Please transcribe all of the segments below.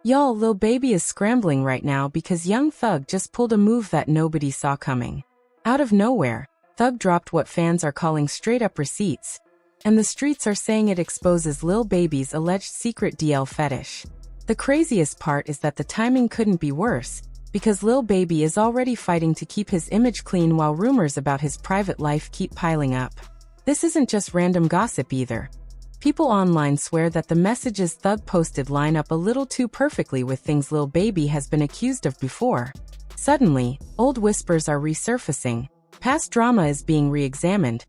Y'all, Lil Baby is scrambling right now because Young Thug just pulled a move that nobody saw coming. Out of nowhere, Thug dropped what fans are calling straight-up receipts, and the streets are saying it exposes Lil Baby's alleged secret DL fetish. The craziest part is that the timing couldn't be worse, because Lil Baby is already fighting to keep his image clean while rumors about his private life keep piling up. This isn't just random gossip either. People online swear that the messages Thug posted line up a little too perfectly with things Lil Baby has been accused of before. Suddenly, old whispers are resurfacing, past drama is being re-examined,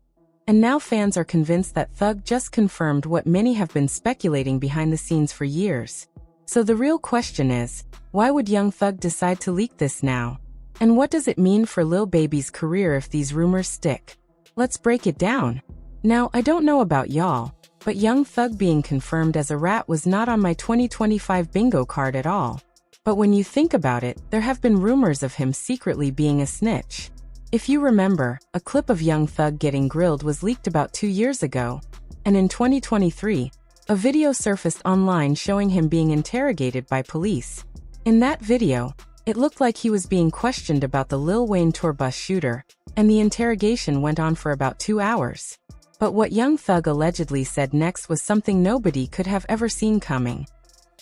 and now fans are convinced that Thug just confirmed what many have been speculating behind the scenes for years. So the real question is, why would Young Thug decide to leak this now? And what does it mean for Lil Baby's career if these rumors stick? Let's break it down. Now, I don't know about y'all, but Young Thug being confirmed as a rat was not on my 2025 bingo card at all. But when you think about it, there have been rumors of him secretly being a snitch. If you remember, a clip of Young Thug getting grilled was leaked about 2 years ago, and in 2023, a video surfaced online showing him being interrogated by police. In that video, it looked like he was being questioned about the Lil Wayne tour bus shooter, and the interrogation went on for about 2 hours. But what Young Thug allegedly said next was something nobody could have ever seen coming.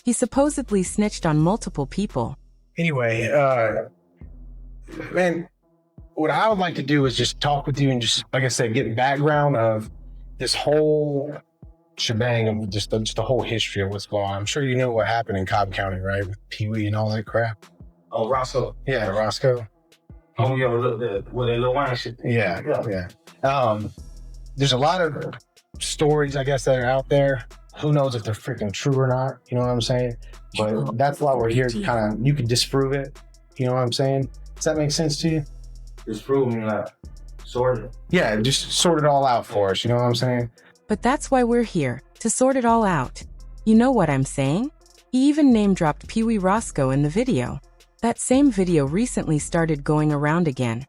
He supposedly snitched on multiple people. Anyway, man, what I would like to do is just talk with you and just, like I said, get background of this whole shebang of just the whole history of what's going on. I'm sure you know what happened in Cobb County, right? With Pee Wee and all that crap. Oh, Roscoe. Yeah, Roscoe. Oh, yeah, with that Lil Wayne shit. Yeah. There's a lot of stories, I guess, that are out there. Who knows if they're freaking true or not? You know what I'm saying? But that's why we're here to kind of, you can disprove it. You know what I'm saying? Does that make sense to you? Disprove me, like, sort it. Yeah, just sort it all out for us. You know what I'm saying? But that's why we're here, to sort it all out. You know what I'm saying? He even name-dropped Pee Wee Roscoe in the video. That same video recently started going around again.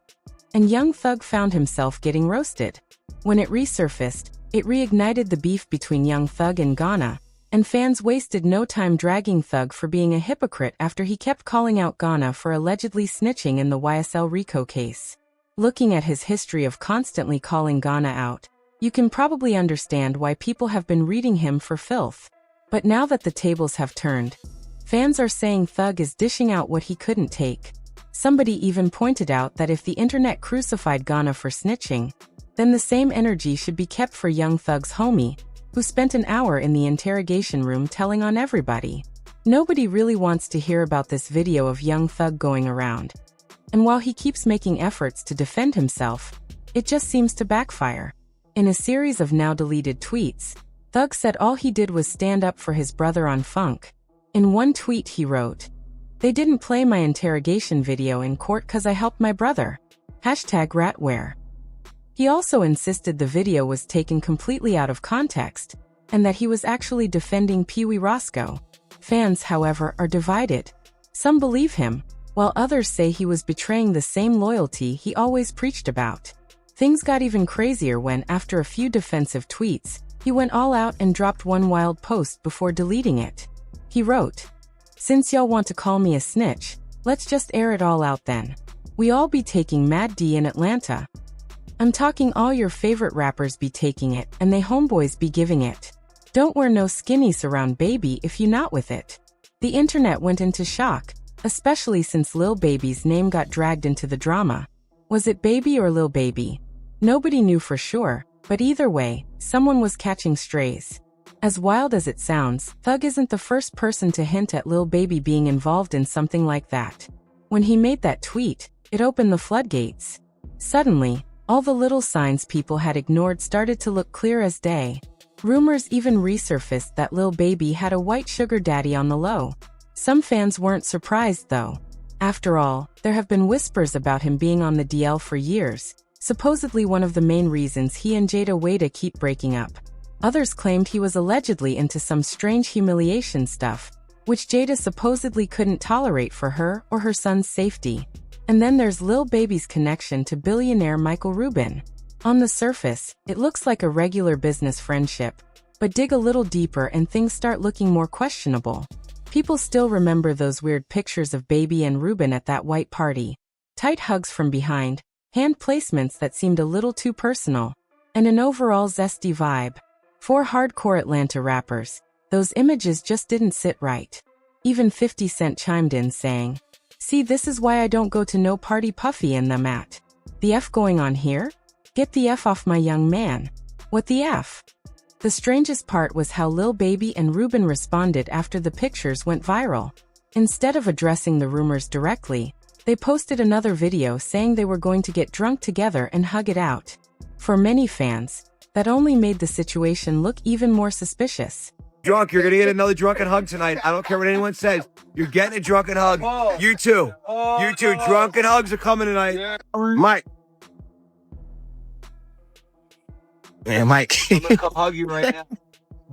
And Young Thug found himself getting roasted. When it resurfaced, it reignited the beef between Young Thug and Ghana, and fans wasted no time dragging Thug for being a hypocrite after he kept calling out Ghana for allegedly snitching in the YSL Rico case. Looking at his history of constantly calling Ghana out, you can probably understand why people have been reading him for filth. But now that the tables have turned, fans are saying Thug is dishing out what he couldn't take. Somebody even pointed out that if the internet crucified Ghana for snitching, then the same energy should be kept for Young Thug's homie, who spent an hour in the interrogation room telling on everybody. Nobody really wants to hear about this video of Young Thug going around. And while he keeps making efforts to defend himself, it just seems to backfire. In a series of now-deleted tweets, Thug said all he did was stand up for his brother on Funk. In one tweet he wrote, "They didn't play my interrogation video in court 'cause I helped my brother. #ratware." He also insisted the video was taken completely out of context, and that he was actually defending Pee Wee Roscoe. Fans, however, are divided. Some believe him, while others say he was betraying the same loyalty he always preached about. Things got even crazier when, after a few defensive tweets, he went all out and dropped one wild post before deleting it. He wrote, "Since y'all want to call me a snitch, let's just air it all out then. We all be taking Mad D in Atlanta. I'm talking all your favorite rappers be taking it, and they homeboys be giving it. Don't wear no skinnies around baby if you not with it." The internet went into shock, especially since Lil Baby's name got dragged into the drama. Was it Baby or Lil Baby? Nobody knew for sure, but either way, someone was catching strays. As wild as it sounds, Thug isn't the first person to hint at Lil Baby being involved in something like that. When he made that tweet, it opened the floodgates. Suddenly, all the little signs people had ignored started to look clear as day. Rumors even resurfaced that Lil Baby had a white sugar daddy on the low. Some fans weren't surprised though. After all, there have been whispers about him being on the DL for years, supposedly one of the main reasons he and Jada Wada keep breaking up. Others claimed he was allegedly into some strange humiliation stuff, which Jada supposedly couldn't tolerate for her or her son's safety. And then there's Lil Baby's connection to billionaire Michael Rubin. On the surface, it looks like a regular business friendship, but dig a little deeper and things start looking more questionable. People still remember those weird pictures of Baby and Ruben at that white party. Tight hugs from behind, hand placements that seemed a little too personal, and an overall zesty vibe. For hardcore Atlanta rappers, those images just didn't sit right. Even 50 Cent chimed in saying, "See, this is why I don't go to no party Puffy and them at. The F going on here? Get the F off my young man. What the F?" The strangest part was how Lil Baby and Ruben responded after the pictures went viral. Instead of addressing the rumors directly, they posted another video saying they were going to get drunk together and hug it out. For many fans, that only made the situation look even more suspicious. Drunk, you're gonna get another drunken hug tonight. I don't care what anyone says. You're getting a drunken hug. You too. You too. Drunken hugs are coming tonight. Mike. Man, Mike. I'm gonna come hug you right now.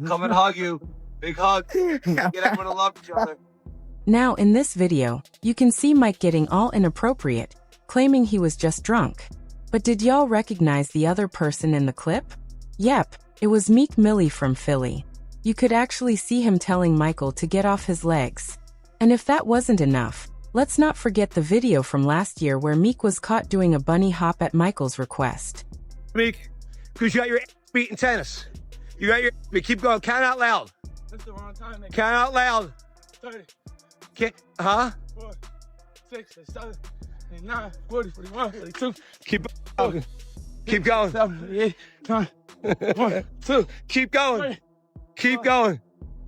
Come and hug you. Big hug. Get everyone to love each other. Now, in this video, you can see Mike getting all inappropriate, claiming he was just drunk. But did y'all recognize the other person in the clip? Yep, it was Meek Millie from Philly. You could actually see him telling Michael to get off his legs. And if that wasn't enough, let's not forget the video from last year where Meek was caught doing a bunny hop at Michael's request. Meek, because you got your beat in tennis. You got your keep going. Count out loud. That's the wrong time. Count out loud. 30, Can't, huh? 4, 6, 7, 8, 9, 40, 41, 42. Keep going. Keep going. 7, 8, 9, 1, 2. Keep going. 3. Keep going.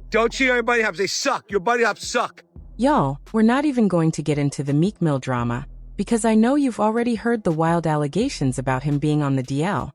Don't cheat on your buddy hops. They suck. Your buddy hops suck. Y'all, we're not even going to get into the Meek Mill drama, because I know you've already heard the wild allegations about him being on the DL.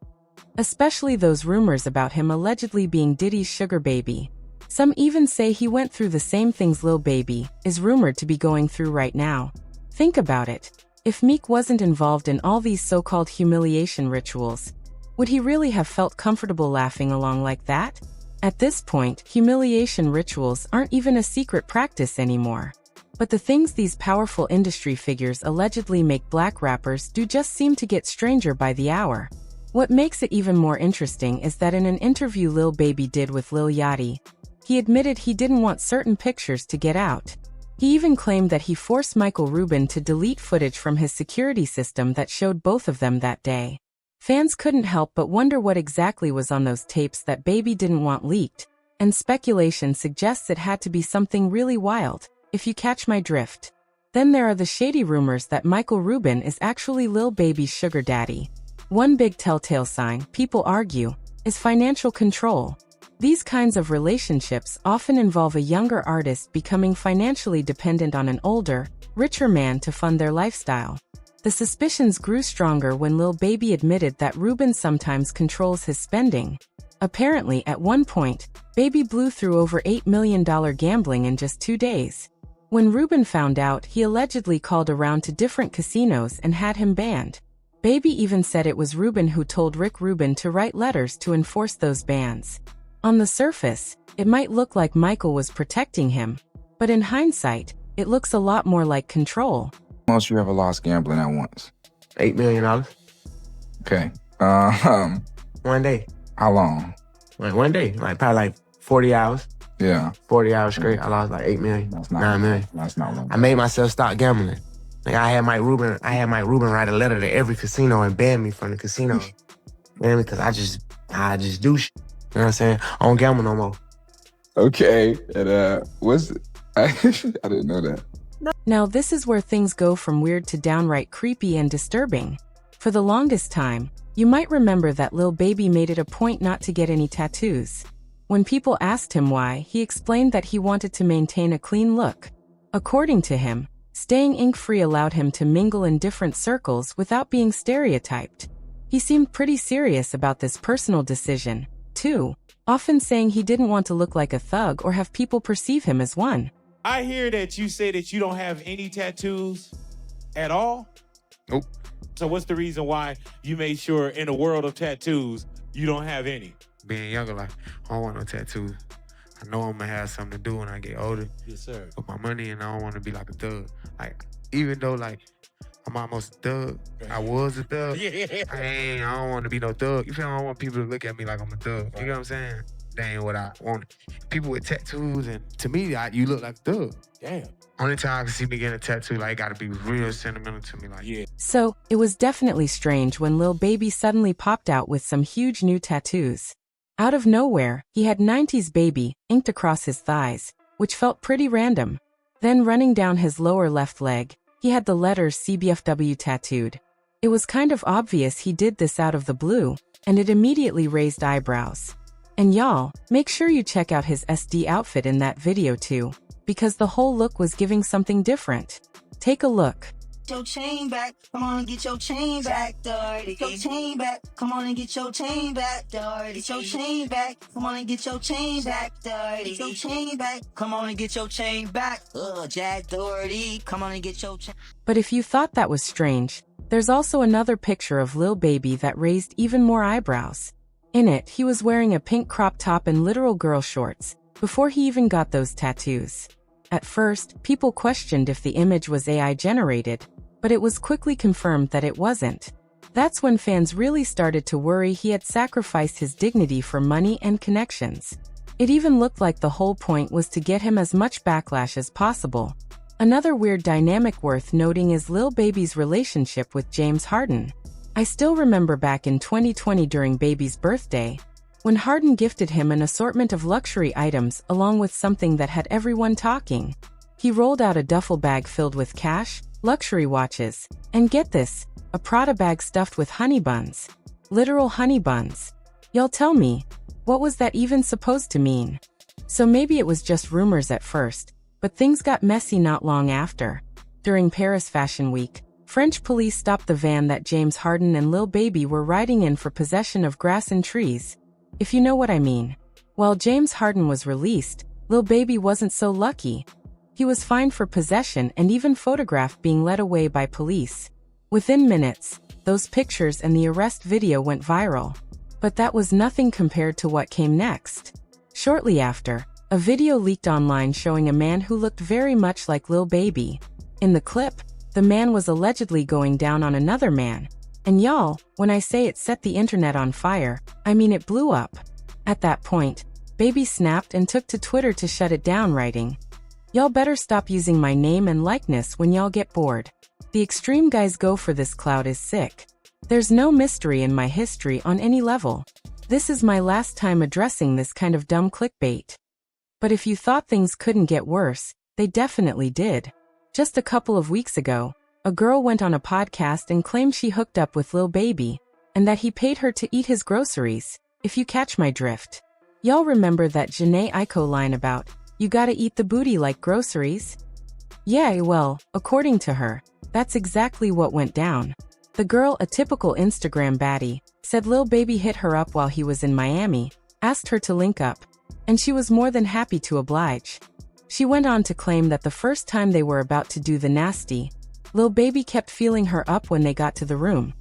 Especially those rumors about him allegedly being Diddy's sugar baby. Some even say he went through the same things Lil Baby is rumored to be going through right now. Think about it. If Meek wasn't involved in all these so-called humiliation rituals, would he really have felt comfortable laughing along like that? At this point, humiliation rituals aren't even a secret practice anymore. But the things these powerful industry figures allegedly make black rappers do just seem to get stranger by the hour. What makes it even more interesting is that in an interview Lil Baby did with Lil Yachty, he admitted he didn't want certain pictures to get out. He even claimed that he forced Michael Rubin to delete footage from his security system that showed both of them that day. Fans couldn't help but wonder what exactly was on those tapes that Baby didn't want leaked, and speculation suggests it had to be something really wild, if you catch my drift. Then there are the shady rumors that Michael Rubin is actually Lil Baby's sugar daddy. One big telltale sign, people argue, is financial control. These kinds of relationships often involve a younger artist becoming financially dependent on an older, richer man to fund their lifestyle. The suspicions grew stronger when Lil Baby admitted that Rubin sometimes controls his spending. Apparently, at one point, Baby blew through over $8 million gambling in just 2 days. When Rubin found out, he allegedly called around to different casinos and had him banned. Baby even said it was Rubin who told Rick Rubin to write letters to enforce those bans. On the surface, it might look like Michael was protecting him, but in hindsight, it looks a lot more like control. Most you ever lost gambling at once? $8 million. Okay. 1 day. How long? Like 1 day. Like probably like 40 hours. Yeah. 40 hours straight. I lost like 8 million. That's not 9 million. That's not long. I made myself stop gambling. Like I had Mike Rubin write a letter to every casino and ban me from the casino. Man, because I just do shit. You know what I'm saying? I don't gamble no more. Okay. And I didn't know that. Now this is where things go from weird to downright creepy and disturbing. For the longest time, you might remember that Lil Baby made it a point not to get any tattoos. When people asked him why, he explained that he wanted to maintain a clean look. According to him, staying ink-free allowed him to mingle in different circles without being stereotyped. He seemed pretty serious about this personal decision, too, often saying he didn't want to look like a thug or have people perceive him as one. I hear that you say that you don't have any tattoos at all. Nope. So what's the reason why you made sure in a world of tattoos, you don't have any? Being younger, like, I don't want no tattoos. I know I'm gonna have something to do when I get older. Yes, sir. With my money, and I don't want to be like a thug. Like, even though, like, I'm almost a thug, I was a thug. Yeah. I don't want to be no thug. You feel me? I don't want people to look at me like I'm a thug. You know what I'm saying? That ain't what I want. People with tattoos, and to me, you look like a thug. Damn. Only time I can see me getting a tattoo, like, it gotta be real sentimental to me. Like, Yeah. So, it was definitely strange when Lil Baby suddenly popped out with some huge new tattoos. Out of nowhere, he had 90s Baby inked across his thighs, which felt pretty random. Then running down his lower left leg, he had the letters CBFW tattooed. It was kind of obvious he did this out of the blue, and it immediately raised eyebrows. And y'all, make sure you check out his SD outfit in that video too, because the whole look was giving something different. Take a look. Your chain back, come on and get your chain back, dirty. Your chain back, come on and get your chain back, dirty. Your chain back, come on and get your chain back, dirty. Your chain back, come on and get your chain back, Jack Doherty, come on and get your chain. But if you thought that was strange, there's also another picture of Lil Baby that raised even more eyebrows. In it, he was wearing a pink crop top and literal girl shorts, before he even got those tattoos. At first, people questioned if the image was AI generated, but it was quickly confirmed that it wasn't. That's when fans really started to worry he had sacrificed his dignity for money and connections. It even looked like the whole point was to get him as much backlash as possible. Another weird dynamic worth noting is Lil Baby's relationship with James Harden. I still remember back in 2020 during Baby's birthday, when Harden gifted him an assortment of luxury items along with something that had everyone talking. He rolled out a duffel bag filled with cash, luxury watches, and get this, a Prada bag stuffed with honey buns. Literal honey buns. Y'all tell me, what was that even supposed to mean? So maybe it was just rumors at first, but things got messy not long after. During Paris Fashion Week, French police stopped the van that James Harden and Lil Baby were riding in for possession of grass and trees, if you know what I mean. While James Harden was released, Lil Baby wasn't so lucky. He was fined for possession and even photographed being led away by police. Within minutes, those pictures and the arrest video went viral. But that was nothing compared to what came next. Shortly after, a video leaked online showing a man who looked very much like Lil Baby. In the clip, the man was allegedly going down on another man. And y'all, when I say it set the internet on fire, I mean it blew up. At that point, Baby snapped and took to Twitter to shut it down, writing, "Y'all better stop using my name and likeness when y'all get bored. The extreme guys go for this clout is sick. There's no mystery in my history on any level. This is my last time addressing this kind of dumb clickbait." But if you thought things couldn't get worse, they definitely did. Just a couple of weeks ago, a girl went on a podcast and claimed she hooked up with Lil Baby, and that he paid her to eat his groceries, if you catch my drift. Y'all remember that Jhené Aiko line about, "You gotta eat the booty like groceries"? Yeah, well, according to her, that's exactly what went down. The girl, a typical Instagram baddie, said Lil Baby hit her up while he was in Miami, asked her to link up, and she was more than happy to oblige. She went on to claim that the first time they were about to do the nasty, Lil Baby kept feeling her up when they got to the room.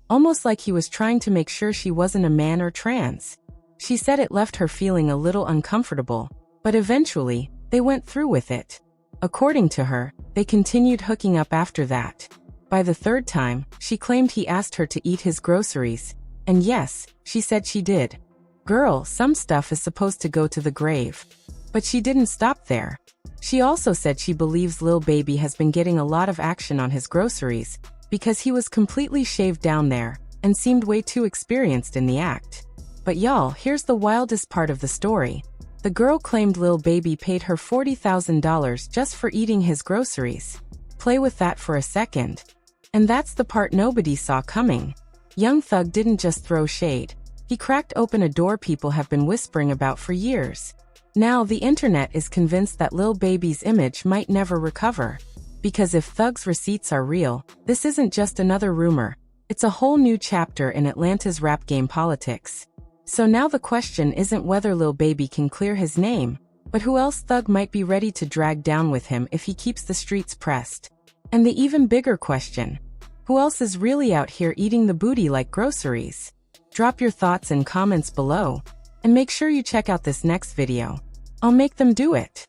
Almost like he was trying to make sure she wasn't a man or trans. She said it left her feeling a little uncomfortable, but eventually, they went through with it. According to her, they continued hooking up after that. By the third time, she claimed he asked her to eat his groceries, and yes, she said she did. Girl, some stuff is supposed to go to the grave. But she didn't stop there. She also said she believes Lil Baby has been getting a lot of action on his groceries, because he was completely shaved down there, and seemed way too experienced in the act. But y'all, here's the wildest part of the story. The girl claimed Lil Baby paid her $40,000 just for eating his groceries. Play with that for a second. And that's the part nobody saw coming. Young Thug didn't just throw shade. He cracked open a door people have been whispering about for years. Now the internet is convinced that Lil Baby's image might never recover. Because if Thug's receipts are real, this isn't just another rumor. It's a whole new chapter in Atlanta's rap game politics. So now the question isn't whether Lil Baby can clear his name, but who else Thug might be ready to drag down with him if he keeps the streets pressed. And the even bigger question, who else is really out here eating the booty like groceries? Drop your thoughts and comments below, and make sure you check out this next video. I'll make them do it.